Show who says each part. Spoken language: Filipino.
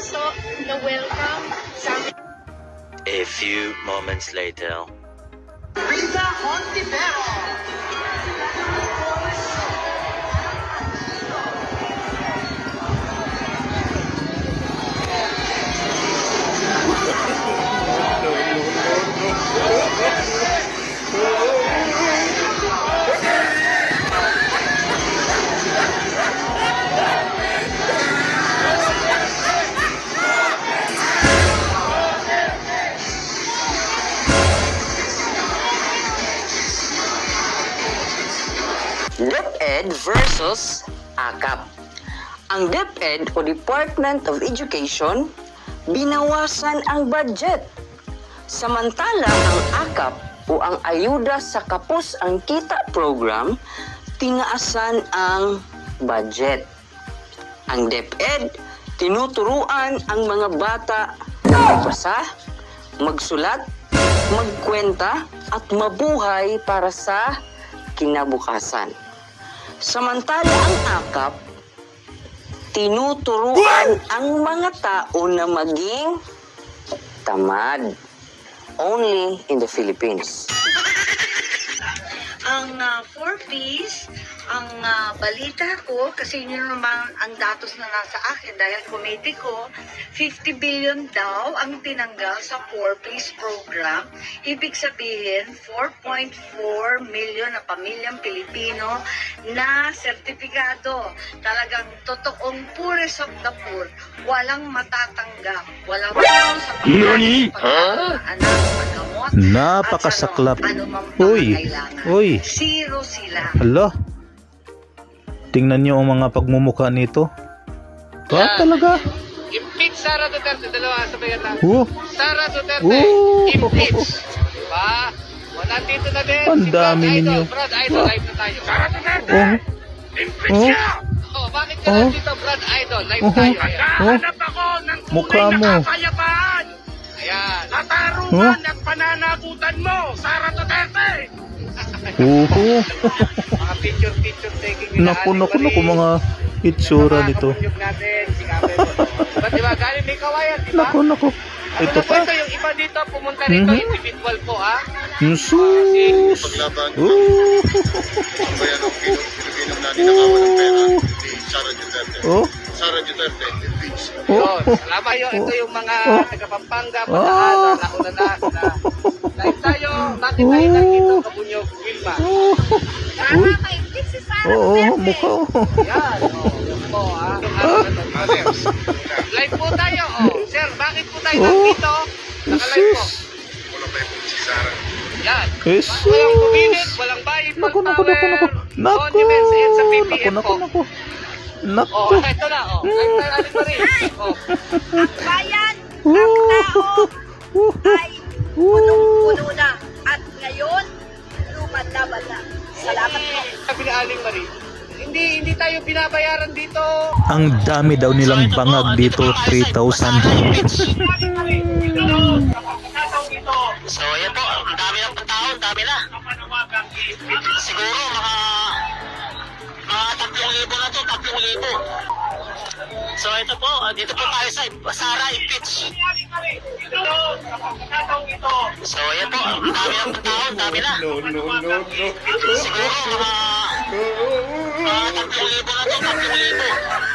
Speaker 1: So, welcome sa
Speaker 2: A few moments later.
Speaker 3: Rita Hontivero.
Speaker 4: DepEd versus AKAP. Ang DepEd o Department of Education, binawasan ang budget. Samantala ang AKAP o ang Ayuda sa Kapos ang Kita program, tinaasan ang budget. Ang DepEd, tinuturuan ang mga bata na magbasa, magsulat, magkwenta at mabuhay para sa kinabukasan. Samantala ang AKAP, tinuturuan ang mga tao na maging tamad. Only in the Philippines.
Speaker 5: Ang 4Ps, ang balita ko, kasi yun naman ang datos na nasa akin dahil committee ko, 50 billion daw ang tinanggal sa 4Ps program. Ibig sabihin, 4.4 million na pamilyang Pilipino na sertifikado. Talagang totoong poorest of the poor. Walang matatanggap. Walang tulong sa pagkain, anak, paggamot,
Speaker 6: napakasaklap. Uy.
Speaker 5: Zero sila.
Speaker 6: Hala. Tingnan nyo ang mga pagmumukha nito. Talaga.
Speaker 7: Impeach Sara Duterte. Dalawa, sabayan lang. Sara Duterte. Impeach. Diba? Nandito na din.
Speaker 6: Ang dami ninyo.
Speaker 7: Brad Idol, live na tayo. Sara Duterte. Impeach siya. Bakit ka nandito, Brad Idol? Live tayo. Hanap ako ng
Speaker 6: mukha
Speaker 7: tunay
Speaker 6: mo.
Speaker 7: na kapayapaan. Ayan. Katarungan at pananagutan mo, Sara Duterte. Mga picture taking.
Speaker 6: Naku, mga itsura nito.
Speaker 7: Diba, galing may kawayan, diba?
Speaker 6: Naku. Ito pa.
Speaker 7: Ito yung iba dito, pumunta rito, individual po, ha?
Speaker 6: Sus.
Speaker 8: Paglaban. Ang bayan ng Pilipinong naninakawan ng pera ni Sara Duterte. Sara Duterte, impeach.
Speaker 7: Salamat yun. Ito yung mga taga-Pampanga, Pataas, nauna na. Live tayo, bakit tayo nandito, Kabunyog, Wilma?
Speaker 1: Nakaka-impeach si Sara Duterte.
Speaker 6: Mukha.
Speaker 7: Yan, yun po, ha? Live po tayo, Sir, bakit po tayo nandito? Naka-live po.
Speaker 8: Wala pa yung si Sara.
Speaker 7: Yan.
Speaker 6: Jesus.
Speaker 7: Walang kumilit, walang bayad,
Speaker 6: Naku.
Speaker 7: condiments, and sa PPM po.
Speaker 6: Naku.
Speaker 7: Ito na, live tayo, Aling Marie.
Speaker 1: Bayan, ang tao ay punong-puno na. At ngayon, lumad-labad na. Salamat po.
Speaker 7: Sabi ni Aling Marie, hindi tayo binabayaran dito.
Speaker 6: Ang dami daw nilang bangag dito, 3,000.
Speaker 4: So yan po, ang dami ng tao, ang dami na. Siguro mga 3,000 na to, 3,000. So ito po, dito po tayo sa Sara impeach. So yan po, ang dami ng tao, ang dami na. Siguro mga 3,000 na to, 3,000.